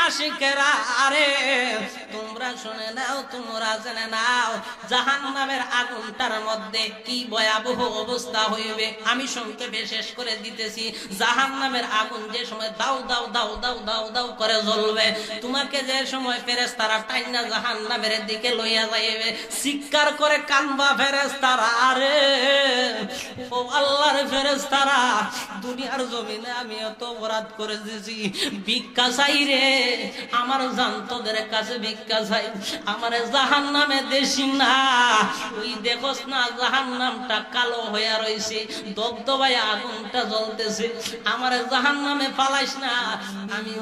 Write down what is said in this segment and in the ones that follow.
আশিকেরা আরে তোমরা শুনে নাও, তোমরা জেনে নাও জাহান্নামের আগুনটার মধ্যে কি ভয়াবহ অবস্থা হইবে। আমি সংক্ষেপে শেষ করে দিতেছি। জাহান্নামের আগুন যে সময় দাউ দাউ দাউ দাউ দাউ দাউ করে জ্বলবে, তোমাকে যে সময় ফেরেশতারা টাইনা জাহান্নামের দিকে লইয়া যাইবে, চিৎকার করে কানবা ফেরেশতারা আরে ও আল্লাহর ফেরেশতারা, দুনিয়ার জমিনে আমি এত অপরাধ করে দিয়েছি, ভিক্ষা চাই রে, আমার জান তোদের কাছে ভিক্ষা চাই, আমার জাহান্নামে দেশি না। ওই দেখোস না জাহান্নামটা কালো হইয়া রইছে, দবদবায় আগুনটা জ্বলতেছে, আমার জাহান্নামে ফালাইস না। আমি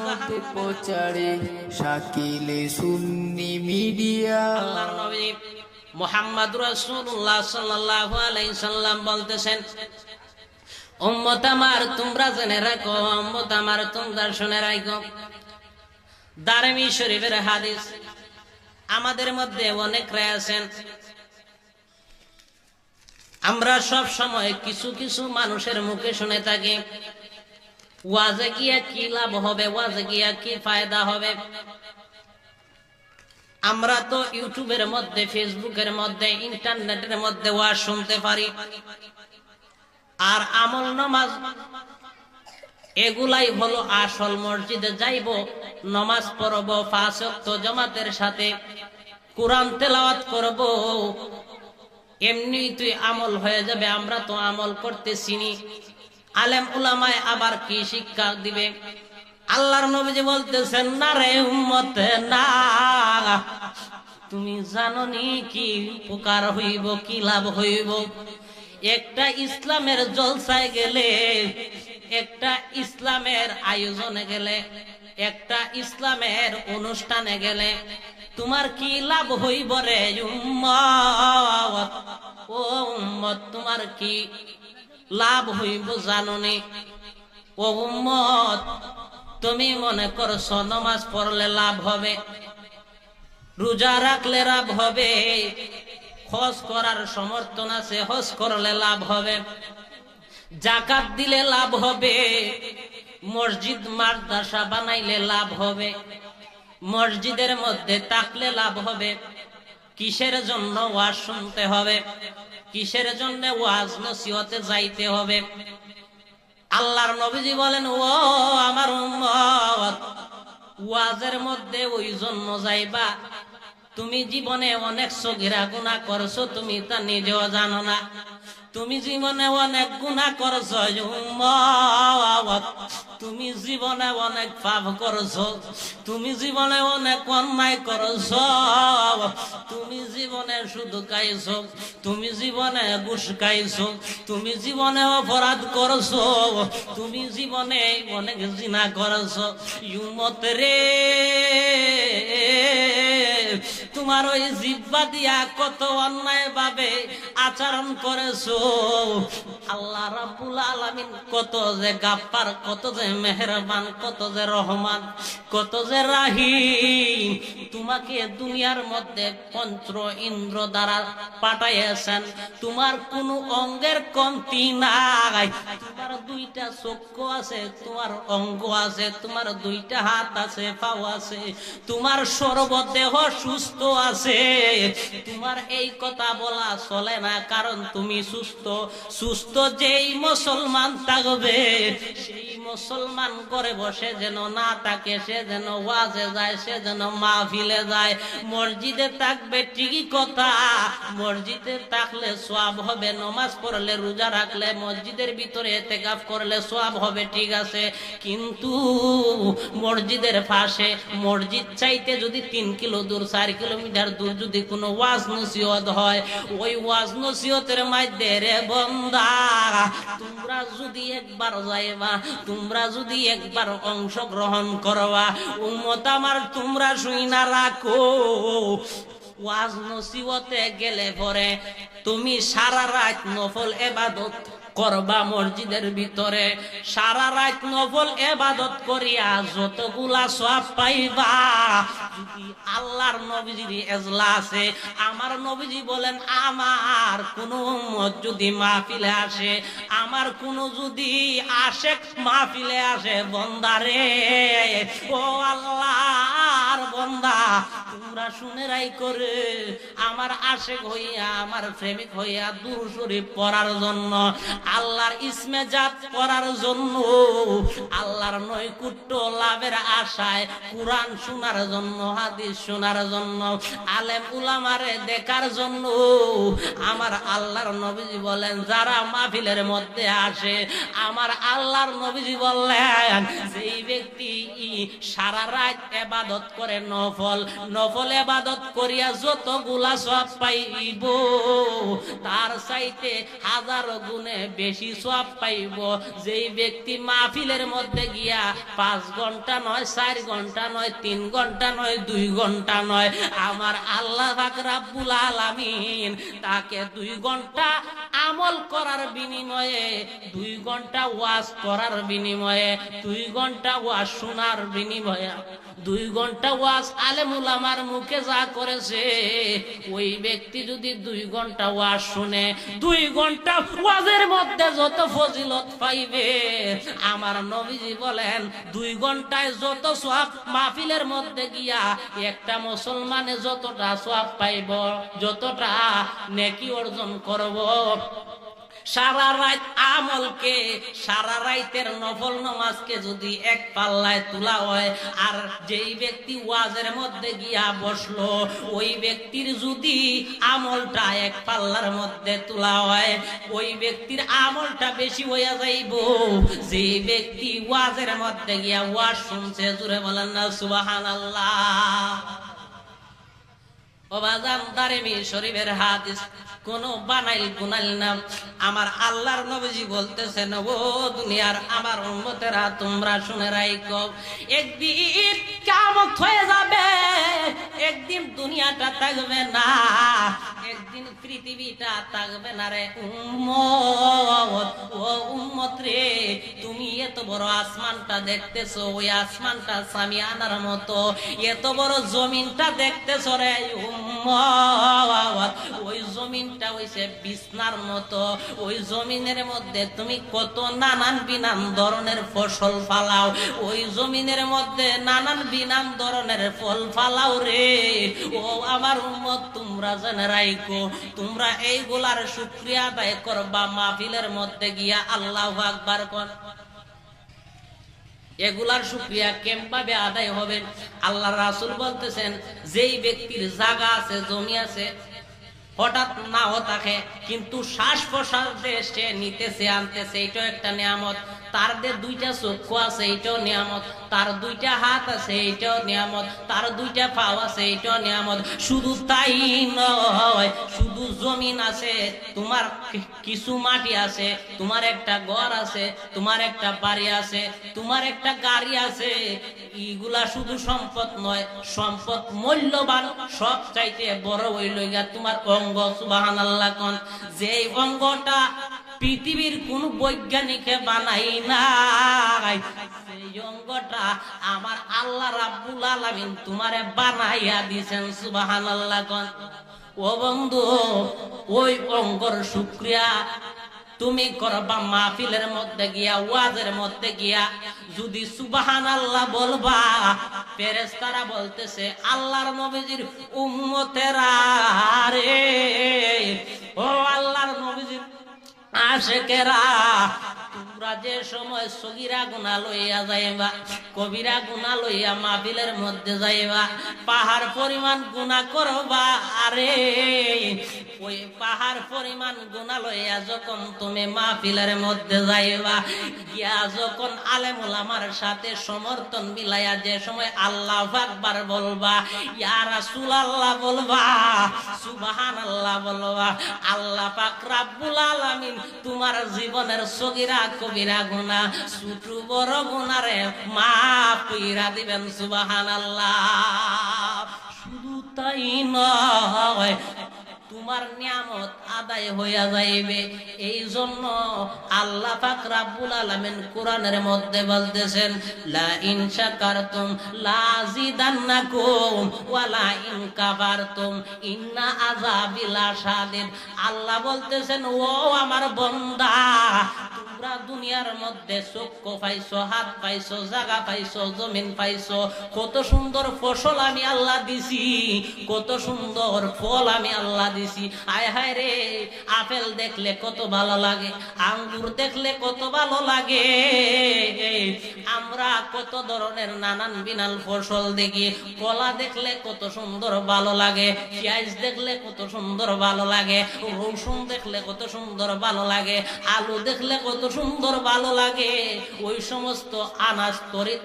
প্রচারে শাকিলে সুন্নি মিডিয়া। আল্লাহর নবী মুহাম্মদ রাসূলুল্লাহ সাল্লাল্লাহু আলাইহি সাল্লাম বলতেছেন, উম্মত আমার তোমরা জেনে রাখো, উম্মত আমার তোমরা শুনে রাখো। দারমি শরীফের হাদিস। আমাদের মধ্যে অনেক রায় আছেন, আমরা সব সময় কিছু কিছু মানুষের মুখে শুনে থাকি ওয়াজে গিয়া কি লাভ হবে, ওয়াজে গিয়া কি ফায়দা হবে। আমরা তো ইউটিউবের মধ্যে, ফেসবুকের মধ্যে, ইন্টারনেটের মধ্যে ওয়াজ শুনতে পারি, আর আমল নামাজ এগুলাই হলো আসল। মসজিদে যাইব, নামাজ পড়ব, 5 ওয়াক্ত জামাতের সাথে কোরআন তেলাওয়াত করব, এমনি তুই আমল হয়ে যাবে। আমরা তো আমল করতেছি না। আলেম উলামায়ে আবার কি শিক্ষা দিবে? আল্লাহর নবীজি বলতেছেন, না রে উম্মত না, তুমি জানো নি কি উপকার হইব, কি লাভ হইব? একটা ইসলামের জলসায় গেলে, একটা ইসলামের আয়োজনে গেলে, একটা ইসলামের অনুষ্ঠানে গেলে তোমার কি লাভ হইব রে উম্মত? ও উম্মত, তোমার কি লাভ হইব জানো নি? ও উম্মত, তুমি মনে করছো নামাজ পড়লে লাভ হবে, রোজা রাখলে লাভ হবে, হজ করার সমর্থন আছে, হজ করলে লাভ হবে, যাকাত দিলে লাভ হবে, মসজিদ মাদ্রাসা বানাইলে লাভ হবে, মসজিদের মধ্যে থাকলে লাভ হবে। কিসের জন্য ওয়াজ শুনতে হবে? কিসের জন্য ওয়াজ নসিহতে যাইতে হবে? আল্লাহর নবীজি বলেন, ও আমার উম্মত, ওয়াজের মধ্যে ওই জন্য যাইবা তুমি জীবনে অনেক সগীরা গুনাহ করছো, তুমি তা নিজেও জানো না। তুমি জীবনে অনেক গুনাহ করছো উম্মত, তুমি জীবনে অনেক পাপ করছো, তুমি জীবনে অনেক অন্যায় করছো, তুমি জীবনে শুধু খাইছো, তুমি জীবনে ঘুষ খাইছো, তুমি জীবনে অপরাধ করছো, তুমি জীবনে অনেক জিনা করছো। উম্মত রে, তোমার ওই জিহ্বা দিয়া কত অন্যায় ভাবে আচরণ করেছো। আল্লাহ রাব্বুল আলামিন কত যে গাফফার, কত যে মেহেরবান, কত যে রহমান, কত যে রাহিম। তোমাকে দুনিয়ার মধ্যে পঞ্চ ইন্দ্র দ্বারা পাঠাইয়াছেন, তোমার কোনো অঙ্গের কমতি নাই। তোমার 2টা চক্ষু আছে, তোমার অঙ্গ আছে, তোমার 2টা হাত আছে, পাও আছে, তোমার সর্বদেহ সুস্থ আছে। তোমার এই কথা বলা চলে না, কারণ তুমি সুস্থ। সুস্থ যেই মুসলমান থাকবে, সেই মুসলমান করে বসে যেন না থাকে, সে যেন ওয়াজে যায়, সে যেন মাহফিলে যায়। মসজিদে থাকবে ঠিকই কথা, মসজিদে থাকলে সওয়াব হবে, নামাজ পড়লে, রোজা রাখলে, মসজিদের ভিতরে ইতিকাফ করলে সওয়াব হবে, ঠিক আছে। কিন্তু মসজিদের পাশে, মসজিদ চাইতে যদি 3 কিলো দূর, 4 কিলোমিটার দূর যদি কোনো ওয়াজ নসিহত হয়, ওই ওয়াজ নসিহতের মধ্যে রে বান্দা, তোমরা যদি একবার যাইবা, তোমরা যদি একবার অংশগ্রহণ করবা, উম্মত আমার তোমরা শুইনা রাখো, ওয়াজ নসিহতে গেলে পরে তুমি সারা রাত নফল ইবাদত করবা মসজিদের ভিতরে, সারা রাত নফল ইবাদত করিয়া যতগুলা সওয়াব পাইবা। যদি আল্লাহর নবীজির এজলাসে আমার নবীজি বলেন, আমার কোন উম্মত যদি মাহফিলে আসে, আমার কোন যদি আশেক মাহফিলে আসে, বান্দারে ও আল্লাহ বান্দা তোমরা শুনে রাই করে আমার আশেক হইয়া আমার প্রেমিক হইয়া দুরূদ শরীফ পড়ার জন্য, আল্লাহর ইসমে জাত পড়ার জন্য, আল্লাহর নৈকট্য লাভের আশায় কুরআন শোনার জন্য, হাদিস শোনার জন্য, আলেম উলামারে দেখার জন্য আমার আল্লাহর নবীজি বলেন যারা মাহফিলের মধ্যে আসে, আমার আল্লাহর নবীজি বললেন যেই ব্যক্তি সারা রাত ইবাদত করে নফল ইবাদত করিয়া যতগুলা সওয়াব পাইব তার চাইতে হাজার গুণে বেশি সওয়াব পাইব যেই ব্যক্তি মাহফিলের মধ্যে গিয়া 5 ঘন্টা নয়, 4 ঘন্টা নয়, 3 ঘন্টা নয়, 2 ঘন্টা নয়, আমার আল্লাহ পাক রব্বুল আলামিন তাকে 2 ঘন্টা আমল করার বিনিময়ে, 2 ঘন্টা ওয়াজ করার বিনিময়ে, 2 ঘন্টা ওয়াজ শোনার বিনিময়ে, 2 ঘন্টা ওয়াজ আলেম উলামার মুখে যা করেছে, ওই ব্যক্তি যদি 2 ঘন্টা ওয়াজ শুনে, 2 ঘন্টা ওয়াজের মধ্যে যত ফজিলত পাইবে, আমার নবীজি বলেন 2 ঘন্টায় যত সওয়াব মাহফিলের মধ্যে গিয়া একটা মুসলমানে যতটা সওয়াব পাইব, যতটা নেকি অর্জন করব, সারা রাত আমলকে, সারা রাতের নফল নামাজকে যদি এক পাল্লায় তোলা হয়, আর যেই ব্যক্তি ওয়াজের মধ্যে গিয়া বসলো ওই ব্যক্তির যদি আমলটা এক পাল্লার মধ্যে তোলা হয়, ওই ব্যক্তির আমলটা বেশি হইয়া যাইব যে ব্যক্তি ওয়াজের মধ্যে গিয়া ওয়াজ শুনছে। জোরে বলেন না সুবহানাল্লাহ। ও বাজান, দারিমি শরীফের হাদিস কোন বানাইল গুনাইল না, আমার আল্লাহর নবীজি বলতেছেন ও দুনিয়ার আমার উম্মতেরা তোমরা শুনে রাখো, একদিন কিয়ামত হয়ে যাবে, একদিন দুনিয়াটা থাকবে না, একদিন পৃথিবীটা থাকবে না রে উম্মত। ও উম্মত রে, তুমি এত বড় আসমানটা দেখতেছো, ওই আসমানটা সামিয়ানার মতো, এত বড় জমিনটা দেখতেছো রে উম্মত, ওই জমিনটা হইছে বিছনার মতো, ওই জমিনের মধ্যে তুমি কত নানান বিনান ধরনের ফসল ফালাও, ওই জমিনের মধ্যে নানান বিনান ধরনের ফল ফালাও রে। ও আমার উম্মত, তোমরা জেনে রাখো, তোমরা এইগুলার শুকরিয়া আদায় করবা মাহফিলের মধ্যে গিয়া আল্লাহু আকবার কর। এগুলার শুকরিয়া কেমভাবে আদায় হবে? আল্লাহ রাসূল বলতেছেন যেই ব্যক্তির জায়গা আছে, জমি আছে, হঠাৎ নাও থাকে কিন্তু শ্বাস প্রশ্বাস সে নিতেছে আনতেছে, এটাও একটা নিয়ামত। তার যে 2টা চক্ষু আছে এটাও নিয়ামত, তার 2টা হাত আছে এটাও নিয়ামত, তার 2টা পা আছে এটাও নিয়ামত। শুধু তাই নয়, শুধু জমিন আছে, তোমার কিছু মাটি আছে, তোমার একটা ঘর আছে, তোমার একটা বাড়ি আছে, তোমার একটা গাড়ি আছে, এইগুলা শুধু সম্পদ নয়, সম্পদ মূল্যবান, সব চাইতে বড় হইল গিয়া তোমার অঙ্গ। সুবহানাল্লাহ কোন, যে অঙ্গটা পৃথিবীর কোন বৈজ্ঞানিকে বানাই নাই, সেই অঙ্গটা আমার আল্লাহ রাব্বুল আলামিন তোমারে বানাইয়া দিয়েছেন। সুবহানাল্লাহ কোন। ও বন্ধু, ওই অঙ্গর শুকরিয়া তুমি করবা মাহফিলের মধ্যে গিয়া, ওয়াজের মধ্যে গিয়া যদি সুবহানাল্লাহ বলবা, ফেরেশতারা বলতেছে আল্লাহর নবীজির উম্মতেরা রে, ও আল্লাহর নবীজির আশেকেরা, তোমরা যে সময় সগীরা গুনাহ লইয়া যাইবা, কবিরা গুনাহ লইয়া মাহফিলের মধ্যে যাইবা, পাহাড় পরিমাণ গুনাহ করবা, আরে ওই পাহাড় পরিমাণ গুনাহ লইয়া যখন তুমি মাহফিলের মধ্যে যাইবা, গিয়া যখন আলেম ওলামার সাথে সমর্থন মিলাইয়া যে সময় আল্লাহু আকবার বলবা, ইয়া রাসূলুল্লাহ বলবা, সুবহানাল্লাহ বলবা, আল্লাহ পাক রব্বুল আলামিন তোমার জীবনের সগীরা কবিরা গুনাহ, ছোট বড় গুনাহরে মাফ কইরা দিবেন। সুবহানাল্লাহ। শুধু তাই নয়, তোমার নিয়ামত আদায় হইয়া যাইবে। এই জন্য আল্লাহ পাক রব্বুল আলামিন কোরআনের মধ্যে বলতেছেন, লা ইন শাকারতুম লাযিদান্নাকুম ওয়া লা ইন কাফারতুম ইন্না আযাবি লাশাদীদ। আল্লাহ বলতেছেন, ও আমার বান্দা, তোমরা দুনিয়ার মধ্যে চক্ষু পাইছো, হাত পাইছো, জায়গা পাইছো, জমিন পাইছো, কত সুন্দর ফসল আমি আল্লাহ দিছি, কত সুন্দর ফল আমি আল্লাহ দিছি। আয় হায় রে, আপেল দেখলে কত ভালো লাগে, আঙ্গুর দেখলে কত ভালো লাগে, আমরা কত ধরনের নানান বিনাল ফসল দেখি, কলা দেখলে কত সুন্দর ভালো লাগে, পেঁয়াজ দেখলে কত সুন্দর ভালো লাগে, রসুন দেখলে কত সুন্দর ভালো লাগে, আলু দেখলে কত সুন্দর ভালো লাগে। ওই সমস্ত আনাজ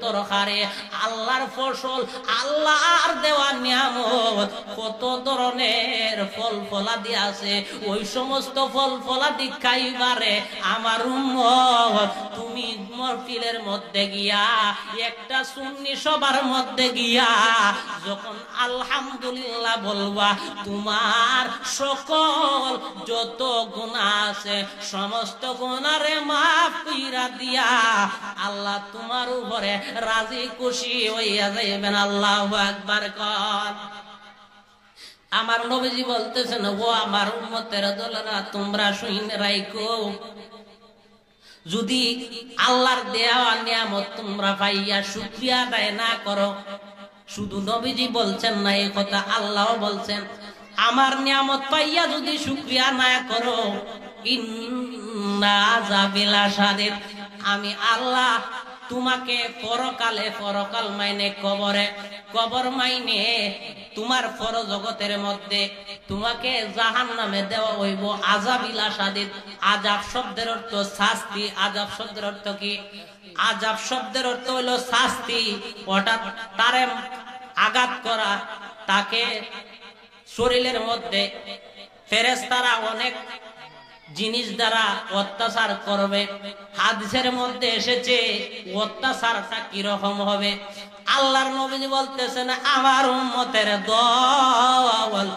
তরকারি আল্লাহর ফসল, আল্লাহর দেওয়া নিয়ামত, কত ধরনের ফল ফলাদি আছে। ওই সমস্ত ফল ফলাদি খাইবারে আমার উম্মত, তুমি মহফিলের মধ্যে গিয়া, একটা সুন্নি সবার মধ্যে গিয়া যখন আলহামদুলিল্লাহ বলবা, তোমার সকল যত গুনাহ আছে সমস্ত গুনাহরে মাফ কইরা দিয়া আল্লাহ তোমার উপরে রাজি খুশি হইয়া যাইবেন। আল্লাহু আকবার কর। আমার নবীজি বলতেছেন, ও আমার উম্মতের দলেরা, তোমরা শুনে রাখো, যদি আল্লাহর দেওয়া নিয়ামত তোমরা পাইয়া শুকরিয়া আদায় না করো, শুধু নবীজি বলছেন না এই কথা, আল্লাহও বলছেন, আমার নিয়ামত পাইয়া যদি শুকরিয়া না করো, ইন্না আযাবি লাশাদীদ, আমি আল্লাহ তোমাকে পরকাল মাইনে কবর মাইনে তোমার পরজগতের মধ্যে তোমাকে জাহান্নামে দেওয়া হইব। আযাবি লাশাদীদ, আযাব শব্দের অর্থ শাস্তি। আযাব শব্দের অর্থ কি? আযাব শব্দের অর্থ হলো শাস্তি, হঠাৎ তারে আঘাত করা, তাকে শরীরের মধ্যে ফেরেশতারা অনেক জিনিস দ্বারা অত্যাচার করবে। হাদিসের মধ্যে এসেছে অত্যাচারটা কিরকম হবে। আল্লাহর নবী বলতেছেন, আমার উম্মতের দল,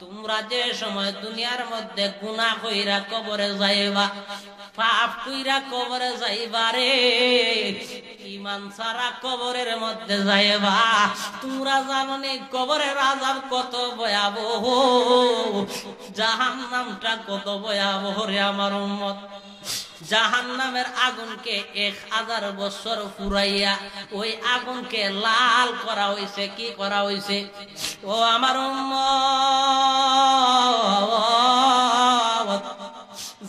তোমরা যে সময় দুনিয়ার মধ্যে গুনাহ কইরা কবরে যাইবা, পাপ কইরা কবরে যাইবা রে, ঈমান ছাড়া কবরের মধ্যে যাইবা, তোমরা জানো নি কবরের আযাব কত ভয়াবহ, জাহান্নামটা কত ভয়াবহ রে আমার উম্মত। জাহান্নামের আগুনকে 1000 বছর পুরাইয়া ওই আগুনকে লাল করা হইছে। কি করা হইছে? ও আমার উম্মত,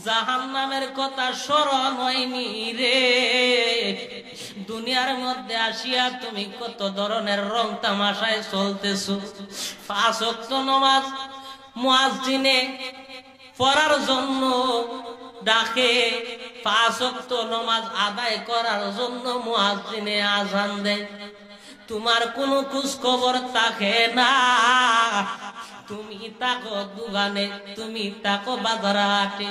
জাহান্নামের কথা স্মরণ হয়নি রে। দুনিয়ার মধ্যে আসিয়া তুমি কত ধরনের রং তামাশায় চলতেছো। 5 ওয়াক্ত নামাজ মুয়াজ্জিনে পড়ার জন্য ডাকে, 5 ওয়াক্ত নামাজ আদায় করার জন্য মুয়াজ্জিনে আযান দেয়, তোমার কোনো খোঁজ খবর থাকে না। তুমি তাকো দোকানে, তুমি তাকো বাজার হাটে,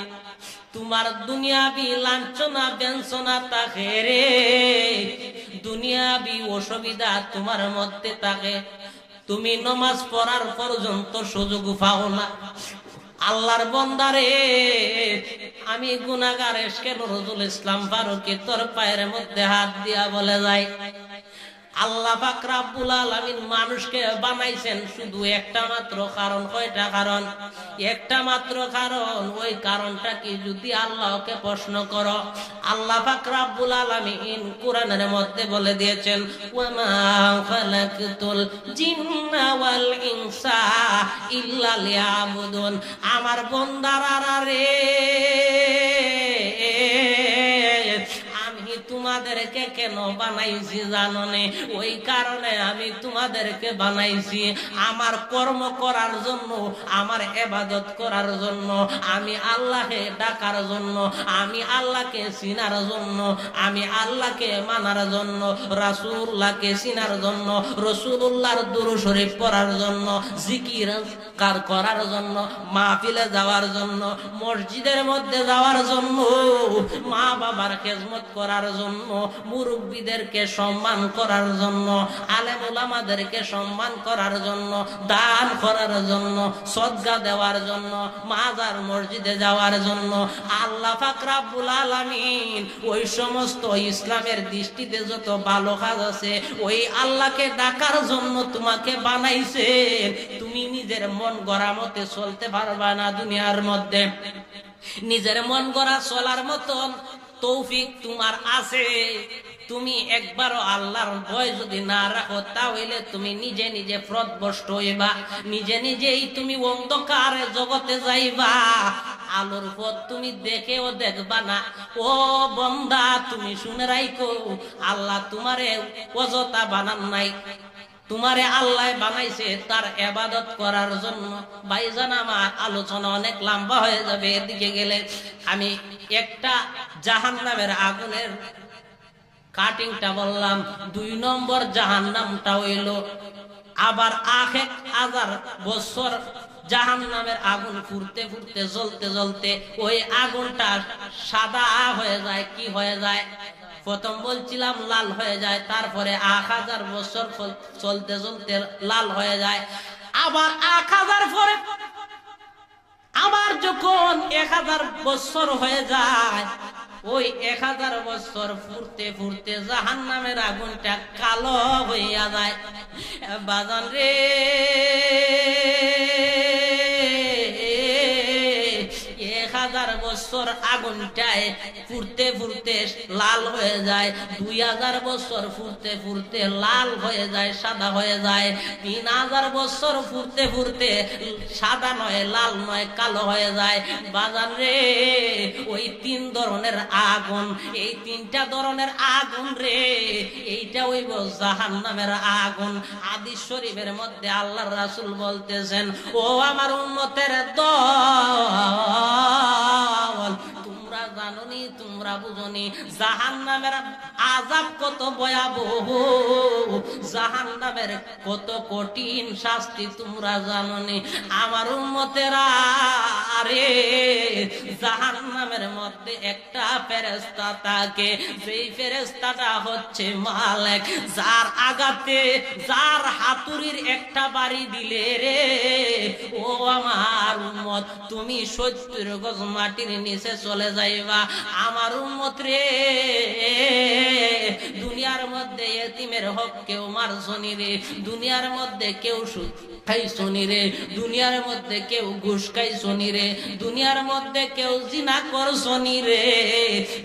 তোমার দুনিয়াবি লাঞ্ছনা ব্যঞ্জনা থাকে রে, দুনিয়াবি অসুবিধা তোমার মধ্যে থাকে, তুমি নামাজ পড়ার পর্যন্ত সুযোগ পাও না। আল্লাহর বান্দারে, আমি গুনাহগার এশকে নজরুল ইসলাম ফারুকী তোর পায়ের মধ্যে হাত দিয়া বলে যায়, আল্লাহ পাক রব্বুল আলামিন মানুষকে বানাইছেন শুধু একটা মাত্র কারণ। কয়টা কারণ? একটা মাত্র কারণ। ওই কারণটা কি? যদি আল্লাহকে প্রশ্ন করো, আল্লাহ পাক রব্বুল আলামিন কোরআনের মধ্যে বলে দিয়েছেন, ওয়া মা খালাকতুল জিন্না ওয়াল ইনসা ইল্লা লিয়াবুদুন। আমার বান্দারা রে, তোমাদেরকে কেন বানাইছি জানো নে? ওই কারণে আমি তোমাদেরকে বানাইছি আমার কর্ম করার জন্য, আমার ইবাদত করার জন্য, আমি আল্লাহকে ডাকার জন্য, আমি আল্লাহকে চিনার জন্য, আমি আল্লাহকে মানার জন্য, রাসূলুল্লাহকে চিনার জন্য, রাসূলুল্লাহর দুরূদ শরীফ পড়ার জন্য, জিকির করার জন্য, মাহফিলে যাওয়ার জন্য, মসজিদের মধ্যে যাওয়ার জন্য, মা বাবার খেদমত করার জন্য, জন্য, মুরব্বীদেরকে সম্মান করার জন্য, আলেম ওলামাদেরকে সম্মান করার জন্য, দান করার জন্য, সদকা দেওয়ার জন্য, মাজার মসজিদে যাওয়ার জন্য। আল্লাহ পাক রব্বুল আলামিন ওই সমস্ত ইসলামের দৃষ্টিতে যত ভালো কাজ আছে ওই আল্লাহকে ডাকার জন্য তোমাকে বানাইছেন। তুমি নিজের মন গড়া মতে চলতে পারবা না দুনিয়ার মধ্যে। নিজের মন গড়া চলার মতন তৌফিক তোমার আছে। তুমি একবারও আল্লাহর ভয় যদি না রাখো তাহলে তুমি নিজে নিজে পথভ্রষ্ট হইবা, নিজে নিজেই তুমি অন্ধকারে জগতে যাইবা। আলোর পথ তুমি দেখেও দেখবা না। ও বন্দা, তুমি শুনে রাখো, আল্লাহ তোমারে অযথা বানান নাই। তোমারে আল্লাহ বানাইছে তার ইবাদত করার জন্য। ভাইজান আমার আলোচনা অনেক লম্বা হয়ে যাবে, এদিকে গেলে আমি একটা জাহান্নামের আগুনের কাটিংটা বললাম। 2 নম্বর জাহান্নামটা হইল আবার 1000 বছর জাহান্নামের আগুন ফুরতে ফুরতে জ্বলতে জ্বলতে ওই আগুনটা সাদা হয়ে যায়। কি হয়ে যায়? প্রথম বলছিলাম লাল হয়ে যায়, তারপরে 1000 বছর চলতে চলতে লাল হয়ে যায়। আবার 1000 পরে আবার যখন 1000 বছর হয়ে যায়, ওই 1000 বছর ফুরতে ফুরতে জাহান্নামের আগুনটা কালো হইয়া যায়। বাজান রে, 1000 বছর আগুনটায় ফুরতে ফুরতে লাল হয়ে যায়, 2000 বছর ফুরতে ফুরতে লাল হয়ে যায়, সাদা হয়ে যায়, 3000 বছর ফুরতে ফুরতে সাদা নয়, লাল নয়, কালো হয়ে যায়। বাজান রে, ওই 3 ধরনের আগুন, এই 3টা ধরনের আগুন রে, এইটা হইব জাহান্নামের আগুন। হাদিস শরীফের মধ্যে আল্লাহর রাসূল বলতেছেন, ও আমার উম্মতের দল, তোমরা জানোনি, তোমরা বুঝোনি জাহান্নামের আযাব কত ভয়াবহ, জাহান্নামের কত কঠিন শাস্তি তোমরা জানোনি। আমার উম্মতেরা, আরে জাহান্নামের মধ্যে একটা ফেরেশতা থাকে, যেই ফেরেশতাটা হচ্ছে মালিক, যার আঘাতে, যার হাতুড়ির একটা বাড়ি দিলে রে, ও আমার উম্মত, তুমি 70 গজ মাটির নিচে চলে যাইবা। আমার উম্মত রে, দুনিয়ার মধ্যে এতিমের হক কেউ মারছনি রে, দুনিয়ার মধ্যে কেউ সুদ খাইছনি রে, দুনিয়ার মধ্যে কেউ ঘুষ খাইছনি রে, দুনিয়ার মধ্যে কেউ জিনা করছনি রে,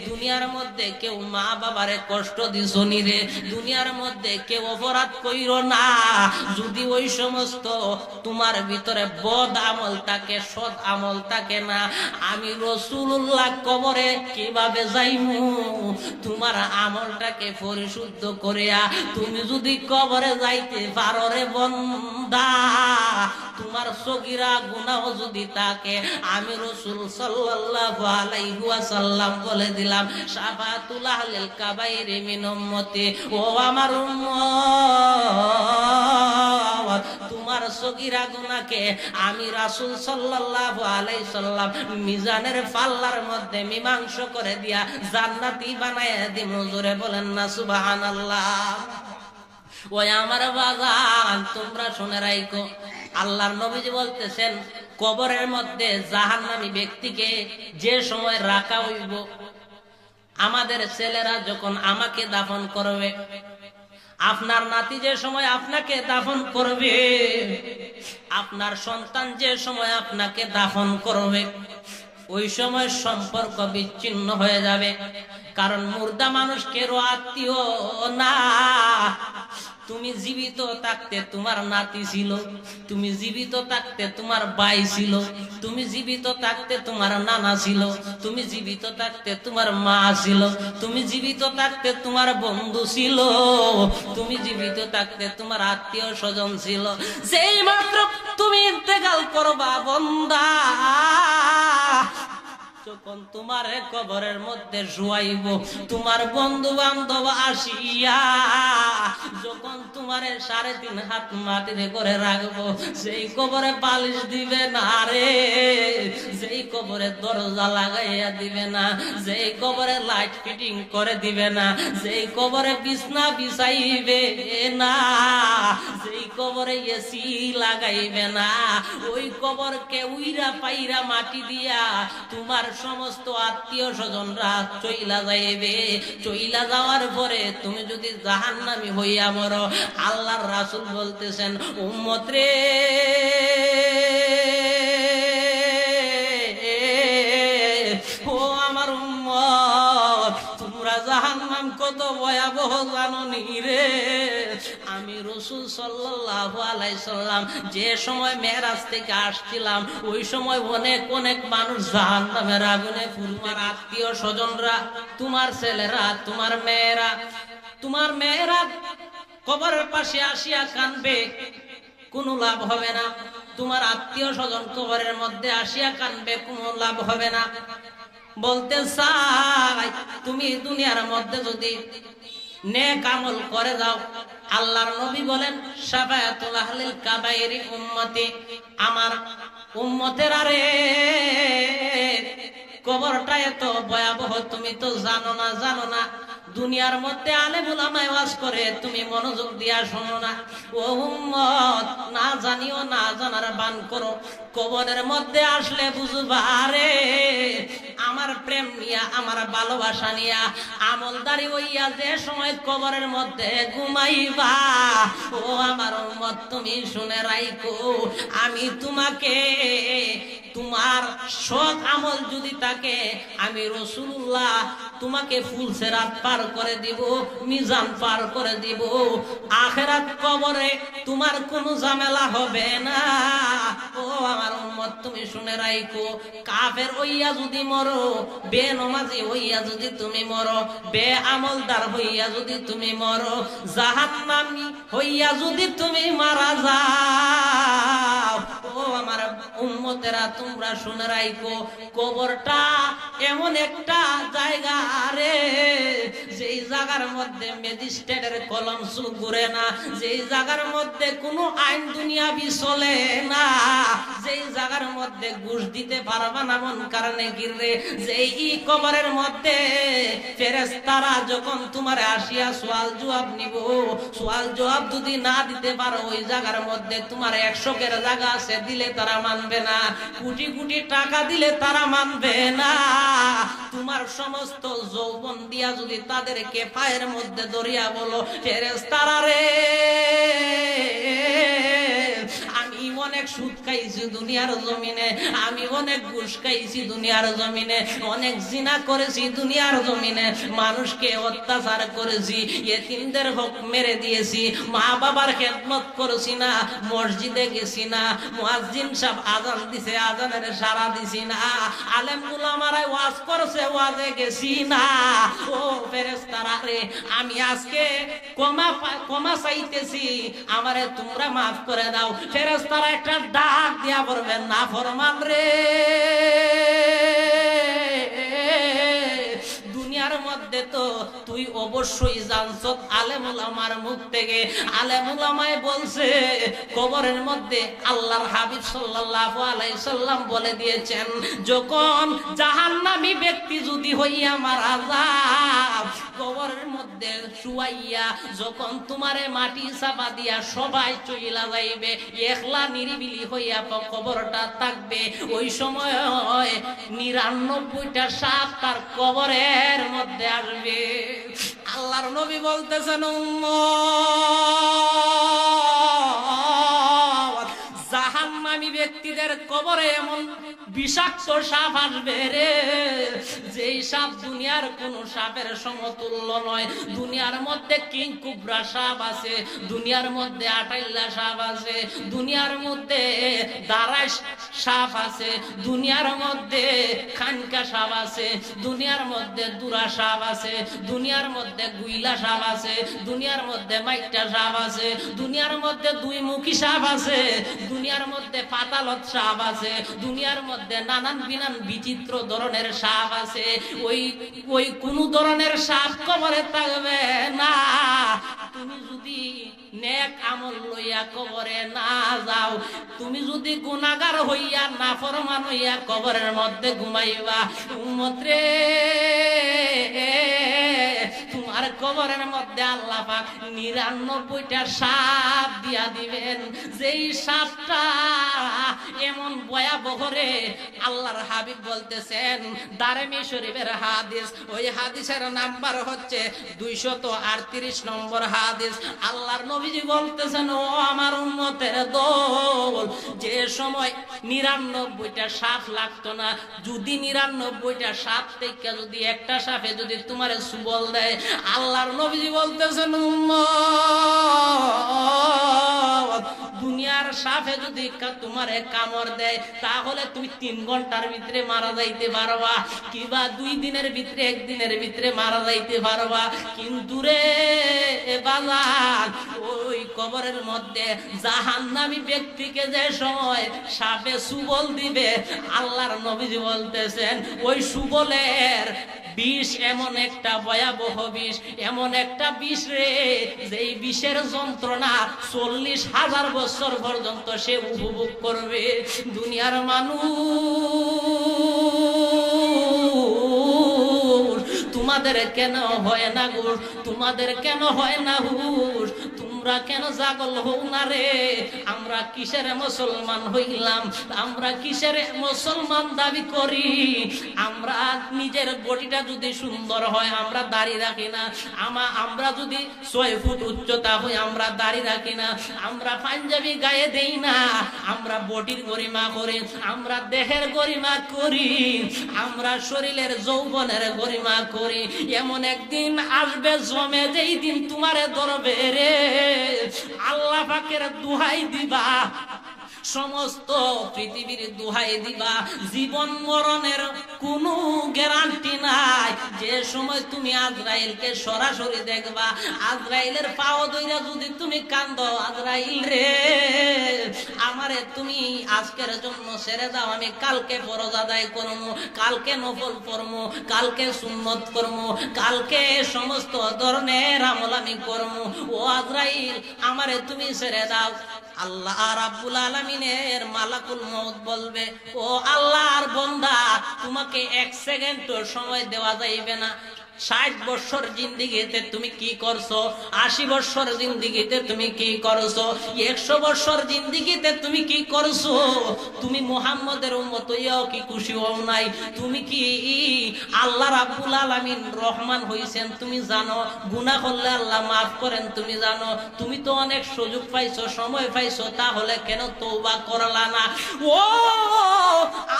দুনিয়ার মধ্যে কেউ মা বাবারে কষ্ট দিছনি রে, দুনিয়ার মধ্যে কেউ অপরাধ কইরো না। যদি ওই সমস্ত তোমার ভিতরে বদ আমল থাকে, সৎ আমল থাকে না, আমি রাসূলুল্লাহ কবরে কিভাবে যাইমু? তোমার আমলটাকে পরিশুদ্ধ করিয়া তুমি যদি কবরে যাইতে পারো রে বান্দা, তোমার সগীরা গুনাহ যদি থাকে, আমি রাসূল সাল্লাল্লাহু আলাইহি ওয়াসাল্লাম বলে দিলাম, শাফাতুল আহলিল কাবাইর মিন উম্মতি, ও আমার উম্মত, তোমার সগীরা গুনাহকে আমি রাসূল সাল্লাল্লাহু আলাইহি সাল্লাম মিজানের পাল্লার মধ্যে মীমাংস করে দিয়া জান্নাতি বানায়া দিমু। জোরে বলেন না সুবহানাল্লাহ। ওই আমার বাজান, তোমরা শুনে রাখো, আল্লাহর নবীজি বলতেছেন, কবরের মধ্যে জাহান্নামী ব্যক্তিকে যে সময় রাখা হইব, আমাদের ছেলেরা যখন আমাকে দাফন করবে, আপনার নাতি যে সময় আপনাকে দাফন করবে, আপনার সন্তান যে সময় আপনাকে দাফন করবে, ওই সময় সম্পর্ক বিচ্ছিন্ন হয়ে যাবে। কারণ মুর্দা মানুষকে আত্মীয় না। তুমি জীবিত থাকতে তোমার নাতি ছিল, তুমি জীবিত থাকতে তোমার ভাই ছিল, তুমি জীবিত থাকতে তোমার নানা ছিল, তুমি জীবিত থাকতে তোমার মা ছিল, তুমি জীবিত থাকতে তোমার বন্ধু ছিল, তুমি জীবিত থাকতে তোমার আত্মীয় স্বজন ছিল। সেই মাত্র তুমি ইন্তেকাল করবা বান্দা, যখন তোমার কবরের মধ্যে শুয়াইব, তোমার বন্ধু বান্ধব আসিয়া যখন তোমারে 3.5 হাত মাটিতে করে রাখবো, সেই কবরে বালিশ দিবে না রে, যেই কবরে দরজা লাগাইয়া দিবে না, যেই কবরে লাইট ফিটিং করে দিবে না, যেই কবরে বিছনা বিছাইবে না, যেই কবরে এসি লাগাইবে না, ওই কবরকে উইরা পাইরা মাটি দিয়া তোমার সমস্ত আত্মীয় স্বজনরা চইলা যাইবে। চইলা যাওয়ার পরে তুমি যদি জাহান্নামী হইয়া মরো, আল্লাহর রাসূল বলতেছেন, উম্মত রে, ও আমার উম্মত, তোমরা জাহান্নাম কত ভয়াবহ জানো নি রে? আমি রাসূল সাল্লাল্লাহু আলাইহি সাল্লাম যে সময় মেরাজ থেকে আসছিলাম, ওই সময় অনেক অনেক মানুষ জাহান্নামের আগুনে পুড়ে। তোমার আত্মীয় স্বজনরা, তোমার ছেলেরা, তোমার মেয়েরা কবরের পাশে আসিয়া কাঁদবে, কোনো লাভ হবে না। তোমার আত্মীয় স্বজন কবরের মধ্যে আসিয়া কাঁদবে, কোনো লাভ হবে না। বলতে চাই, তুমি দুনিয়ার মধ্যে যদি নেক আমল করে দাও, আল্লাহর নবী বলেন, শাফায়াতুল আহলিল কাবাইরি উম্মতি, আমার উম্মতের আরে কবরটা এত ভয়াবহ তুমি তো জানো না। দুনিয়ার মধ্যে আলেম উলামায়ে ওয়াজ করে, তুমি মনোযোগ দিয়া শোনো না। ও উম্মত, না জানিও না জানার বান করো, কবরের মধ্যে আসলে বুঝবা রে, আমার প্রেম নিয়া, আমার ভালোবাসা নিয়া আমলদারি হইয়া যে সময় কবরের মধ্যে ঘুমাইবা, ও আমার উম্মত তুমি শুনে রাখো, আমি তোমাকে, তোমার সৎ আমল যদি থাকে, আমি রাসূলুল্লাহ তোমাকে ফুলসিরাত পার করে দিব, মিজান পার করে দিব, আখিরাত কবরে তোমার কোনো ঝামেলা হবে না। ও আমার উম্মত তুমি শুনে রাখো, কাফের হইয়া যদি মরো, বেনমাজি হইয়া যদি তুমি মরো, বেআমলদার হইয়া যদি তুমি মরো, জাহান্নামী হইয়া যদি তুমি মারা যাও, ও আমার উম্মতেরা তোমরা শুনে রাখো, কবরটা এমন একটা জায়গা রে, যেই জায়গার মধ্যে ম্যাজিস্ট্রেটের কলম ঘুরে না, যেই জায়গার মধ্যে কোনো আইন দুনিয়াবি চলে না, যেই জায়গার মধ্যে ঘুষ দিতে পারবা না মন কারণে গিরে, যেই কবরের মধ্যে ফেরেশতারা যখন তোমার আসিয়া সওয়াল জবাব নিব, সওয়াল জবাব যদি না দিতে পারো, ওই জায়গার মধ্যে তোমার 100 কের জায়গা আছে, দিলে তারা মানবে না, কোটি কোটি টাকা দিলে তারা মানবে না, তোমার সমস্ত যৌবন দিয়া যদি তাদেরকে পায়ের মধ্যে দরিয়া বলো, ফেরেশতারা রে, আমি অনেক সুদ খাইছি দুনিয়ার জমিনে, আমি অনেক ঘুষ খাইছি দুনিয়ার জমিনে, অনেক জিনা করেছি দুনিয়ার জমিনে, মানুষকে অত্যাচার করেছি, ইয়েতিমদের হক মেরে দিয়েছি, মা বাবার খেদমত করেছি না, মসজিদে গেছি না, মুয়াজ্জিন সাহেব আজান দিছে, আজানের সাড়া দিছি না, আলেম উলামারা ওয়াজ করছে, ওয়াজে গেছি না। ও ফেরেশতারা রে, আমি আজকে ক্ষমা চাইতেছি, আমারে তোমরা মাফ করে দাও। ফেরেশতারা একটা ডাক দিয়া বলবেন, না ফরমান রে, দুনিয়ার মধ্যে তো তুই অবশ্যই জানছ, আলেম উলামার মুখ থেকে, আলেম উলামায়ে বলছে, কবরের মধ্যে আল্লাহর হাবিব সাল্লাল্লাহু আলাইহি সাল্লাম বলে দিয়েছেন, যখন জাহান্নামী ব্যক্তি যদি হইয়া মারা যায়, কবরের মধ্যে শুয়াইয়া যখন তোমারে মাটি চাপা দিয়া সবাই চইলা যাইবে, একলা নিরিবিলি হইয়া কবরটা থাকবে, ওই সময় 99টা সাপ তার কবরের মধ্যে আসবে। আল্লাহর নবী বলতেছেন, উম্মত, জাহান্নামী ব্যক্তিদের কবরে এমন বিষাক্ত সাপ আসবে রে, যেই সাপ দুনিয়ার কোন সাপের সমতুল্য নয়। দুনিয়ার মধ্যে কিং কুবরা সাপ আছে, দুনিয়ার মধ্যে আটাইল্লা সাপ আছে, দুনিয়ার মধ্যে দারাই সাপ আছে, দুনিয়ার মধ্যে খানকা সাপ আছে, দুনিয়ার মধ্যে দুরা সাপ আছে, দুনিয়ার মধ্যে গুইলা সাপ আছে, দুনিয়ার মধ্যে মাইটা সাপ আছে, দুনিয়ার মধ্যে 2 মুখী সাপ আছে, দুনিয়ার মধ্যে পাতালত সাপ আছে, দুনিয়ার মধ্যে নানান বিনান বিচিত্র ধরনের সাপ আছে। ওই কোন ধরনের সাপ কবরে থাকবে না। তুমি যদি নেক আমল লইয়া কবরে না যাও, তুমি যদি গুনাহগার হইয়া নাফরমান হইয়া কবরের মধ্যে ঘুমাইবা, উম্মত রে তোমার কবরের মধ্যে আল্লাহ পাক 99টা সাপ দিয়া দিবেন। যেই সাপটা এমন ভয়াবহ রে, আল্লাহর হাবিব বলতেছেন, দারমি শরীফের হাদিস, ওই হাদিসের নাম্বার হচ্ছে 238 নম্বর হাদিস। আল্লাহর নবীজি বলতেছেন, ও আমার উম্মতের দল, যে সময় 99টা সাপ লাগতো না, যদি 99টা সাপ থেকে যদি একটা সাপে যদি তোমার সুবল দেয়, আল্লাহর নবীজি বলতেছেন, উম্মত দুনিয়ার সাপে যদি তোমারে কামড় দেয়, তাহলে তুমি 3 ঘন্টার ভিতরে মারা যাইতে পারবা, কিবা 2 দিনের ভিতরে 1 দিনের ভিতরে মারা যাইতে পারবা। কিন্তু রে বাজার, ওই কবরের মধ্যে জাহান্নামী ব্যক্তিকে যে সময় সাপে সুবল দিবে, আল্লাহর নবীজি বলতেছেন, ওই সুবলের বিষ এমন একটা ভয়াবহ বিষ, এমন একটা বিষ রে, যেই বিষের যন্ত্রণা 40,000 বছর পর্যন্ত সে উপভোগ করবে। দুনিয়ার মানুষ, তোমাদের কেন হয় না হুশ? তোমাদের কেন হয় না হুশ? তোমরা কেন জাগল হও না রে? আমরা কিসের মুসলমান হইলাম? আমরা কিসের মুসলমান দাবি করি? আমরা নিজের বডিটা যদি সুন্দর হয়, আমরা দাড়ি রাখি না। আমরা যদি 6 ফুট উচ্চতা হই, আমরা দাড়ি রাখি না। আমরা পাঞ্জাবি গায়ে দেই না। আমরা বডির গরিমা করি, আমরা দেহের গরিমা করি, আমরা শরীরের যৌবনের গরিমা করি। এমন একদিন আসবে জমে, যেই দিন তোমারে ধরবে রে, আল্লাহ পাকের দোহাই দিবা, সমস্ত পৃথিবীর দোহাই দিবা, জীবন মরণের কোনো গ্যারান্টি নাই। যে সময় তুমি আজরাইলকে সরাসরি দেখবা, আজরাইলের পাও ধইরা যদি তুমি কান্দো, আজরাইল রে আমারে তুমি আজকের জন্য ছেড়ে দাও, আমি কালকে ফরজ আদায় করবো, কালকে নফল করবো, কালকে সুন্নত করবো, কালকে সমস্ত ধরনের আমল আমি করবো, ও আজরাইল আমারে তুমি ছেড়ে দাও। আল্লাহ রাব্বুল আলামিনের মালাকুল মউত বলবে, ও আল্লাহর বান্দা, তোমাকে 1 সেকেন্ড সময় দেওয়া যাইবে না। 60 বছর জিন্দেগিতে তুমি কি করছো? 80 বছর জিন্দেগিতে তুমি কি করছো? 100 বছর জিন্দেগিতে তুমি কি করছো? তুমি মুহাম্মদের উম্মত হইয়াও কি খুশি হও নাই? তুমি কি আল্লাহ রাব্বুল আলামিন রহমান হইছেন তুমি জানো? গুনাহ করলে আল্লাহ মাফ করেন তুমি জানো? তুমি তো অনেক সুযোগ পাইছো, সময় পাইছো, তাহলে কেন তওবা করলা না? ও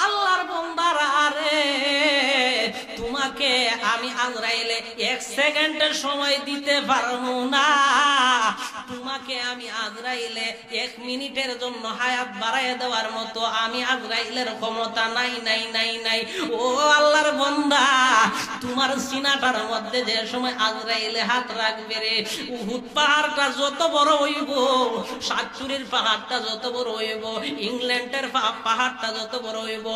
আল্লাহর বান্দারা রে, তোমাকে আমি আজরাইলে 1 সেকেন্ডের সময় দিতে পারবো না। তোমাকে আমি আজরাইলে 1 মিনিটের জন্য হায়াত বাড়ায় দেওয়ার মতো আমি আজরাইলের ক্ষমতা নাই নাই নাই নাই। ও আল্লাহর বান্দা, তোমার সিনাটার মধ্যে যে সময় আজরাইলে হাত রাখবে রে, উহুদ পাহাড়টা যত বড় হইব, সাতচুরির পাহাড়টা যত বড় হইব, ইংল্যান্ডের পাহাড়টা যত বড় হইব,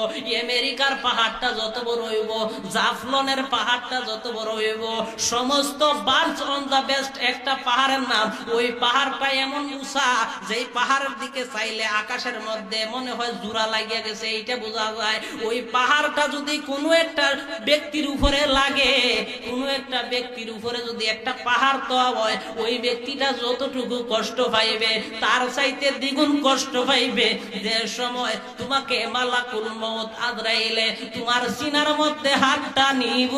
আমেরিকার পাহাড়টা যত বড় হইব, জাফলনের পাহাড়টা যত বড় হইব, সমস্ত বার্জ অন দা বেস্ট একটা পাহাড়ের নাম। ওই পাহাড়টা এমন উঁচা, যেই পাহাড়ের দিকে চাইলে আকাশের মধ্যে মনে হয় জোড়া লাগিয়ে গেছে, এইটা বোঝা যায়। ওই পাহাড়টা যদি কোনো একটা ব্যক্তির উপরে লাগে, কোনো একটা ব্যক্তির উপরে যদি একটা পাহাড় তোয়া হয়, ওই ব্যক্তিটা যতটুকু কষ্ট পাইবে তার চাইতে দ্বিগুণ কষ্ট পাইবে। যে সময় তোমাকে মালাকুল মউত আজরাইলে তোমার সিনার মধ্যে হাতটা নিব,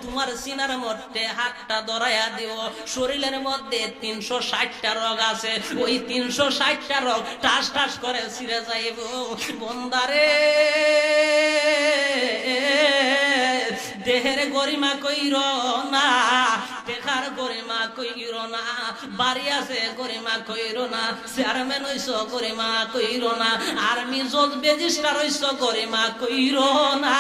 তোমার সিনার মধ্যে হাতটা ধরাইয়া দিব, শরীরের মধ্যে 360টা রোগ আছে, ওই 360টা রোগ টাস টাস করে ছিঁড়ে যাইব। বন্দারে দেহের গরিমা কইর না, টেকার গরিমা কইরো না, বাড়ি আছে গরিমা কইরো না, চেয়ারম্যান হইছ গরিমা কইরো না, আর্মি জজ রেজিস্ট্রার হইছ গরিমা কইরো না।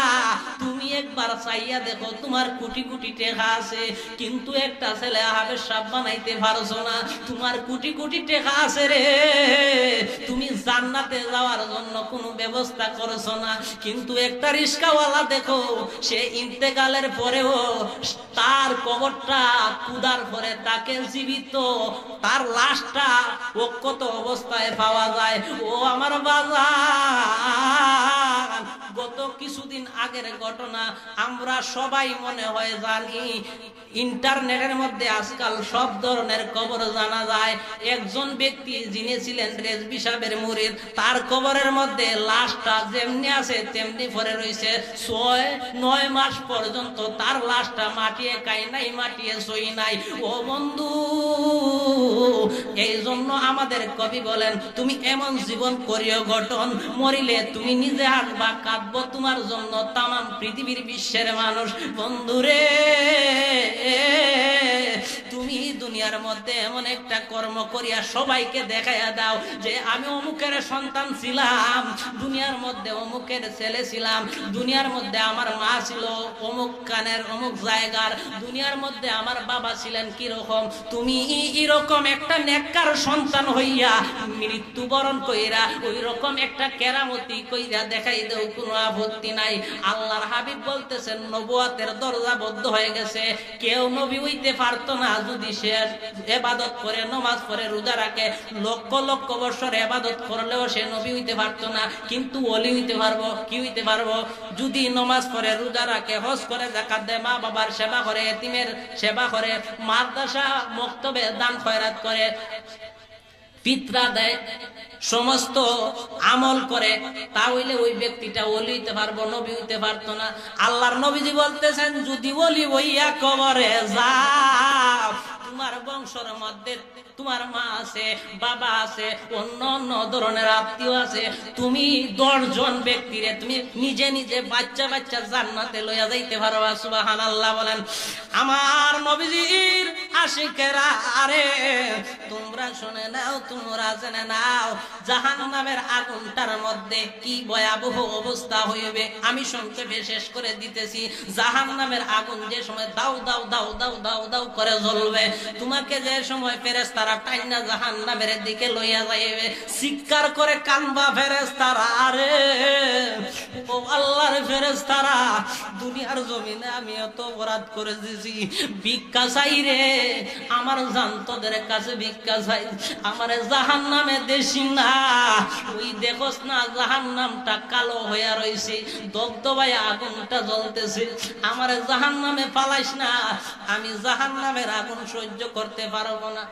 তুমি একবার চাইয়া দেখো, তোমার কোটি কোটি টাকা আছে কিন্তু একটা ছেলে হাবের সাপ বানাইতে পারছো না। তোমার কোটি কোটি টাকা আছে রে, তুমি জান্নাতে যাওয়ার জন্য কোনো ব্যবস্থা করছো না, কিন্তু একটা রিস্কাওয়ালা দেখো, সে ইন্তেকালের পরেও তার কবরটা কুদার পরে তাকে জীবিত, তার লাশটা ও কত অবস্থায় পাওয়া যায়। ও আমার বাজার, গত কিছুদিন আগের ঘটনা আমরা সবাই মনে হয় জানি। ইন্টারনেটের মধ্যে আজকাল সব ধরনের খবর জানা যায়। একজন ব্যক্তি যিনি ছিলেন রেজবি সাহেবের মুরিদ, তার কবরের মধ্যে লাশটা যেমনি আছে তেমনি পড়ে রয়েছে। 6-9 মাস পর্যন্ত তার লাশটা মাটিয়ে কাই নাই, মাটিয়ে সই নাই। ও বন্ধু, এই জন্য আমাদের কবি বলেন, তুমি এমন জীবন করিও গঠন, মরিলে তুমি নিজে হাসবা, কাঁদবো তোমার জন্য তামাম পৃথিবীর বিশ্বের মানুষ। বন্ধুরে, তুমি দুনিয়ার মধ্যে এমন একটা কর্ম করিয়া সবাইকে দেখাইয়া দাও যে আমি অমুকের সন্তান ছিলাম, দুনিয়ার মধ্যে অমুকের ছেলে ছিলাম, দুনিয়ার মধ্যে আমার মা ছিল অমুক কানের অমুক জায়গার, দুনিয়ার মধ্যে আমার বাবা ছিলেন কিরকম। তুমি এরকম একটা নেককার সন্তান হইয়া মৃত্যুবরণ কইরা ওই রকম একটা কেরামতি কইরা দেখাই দেও, কোনো আপত্তি নাই। আল্লাহর হাবিব বলতেছেন নবুয়তের দরজা বন্ধ হয়ে গেছে। কেউ নবী হইতে পারতো না যদি সে ইবাদত করে, নামাজ পড়ে, রোজা রাখে, লক্ষ লক্ষ বছর ইবাদত করলেও সে নবী হইতে পারতো না। কিন্তু ওলি হইতে পারবো। কি হইতে পারবো? যদি নামাজ পড়ে, রোজা রাখে, হজ করে, যাকাত দেয়, মা বাবার সেবা করে, এতিমের সেবা করে, মাদ্রাসা মক্তবে দান খয়রাত করে, ফিতরা দেয়, সমস্ত আমল করে, তাহলে ওই ব্যক্তিটা ওলি হইতে পারবো, নবী হইতে পারতো না। আল্লাহর নবীজি বলতেছেন, যদি ওলি হইয়া কবরে যাও, তোমার বংশের মধ্যে তোমার মা আছে, বাবা আছে, অন্য অন্য ধরনের আত্মীয় আছে, তুমি 10 জন ব্যক্তিরে তুমি নিজে নিজে বাচ্চা বাচ্চা জান্নাতে লইয়া যাইতে পারবা। সুবহানাল্লাহ বলেন। আমার নবীজির আশিকেরা, আরে তোমরা শুনে নাও, তোমরা জেনে নাও, জাহান্নামের আগুনটার মধ্যে কি ভয়াবহ অবস্থা হইবে। আমি সংক্ষেপে শেষ করে দিতেছি। জাহান্নামের আগুন যে সময় দাউ দাউ দাউ দাউ দাউ দাউ করে জ্বলবে, তোমাকে যে সময় ফেরেশতারা টাইনা জাহান্নামের দিকে লইয়া যাইবে, চিৎকার করে কানবা ফেরেশতারা, আরে ও আল্লাহর ফেরেশতারা, দুনিয়ার জমিনে আমি এত অপরাধ করে দিয়েছি, ভিক্ষা চাই রে, আমার জান্তদের কাছে ভিক্ষা চাই, আমার জাহান্নামে দেশি না। ওই দেখোস না জাহান্নামটা কালো হইয়া রইছে, দগদগায় আগুনটা জ্বলতেছে, আমার জাহান্নামে পালাইস না, আমি জাহান্নামের আগুন সহ্য করতে পারবো না।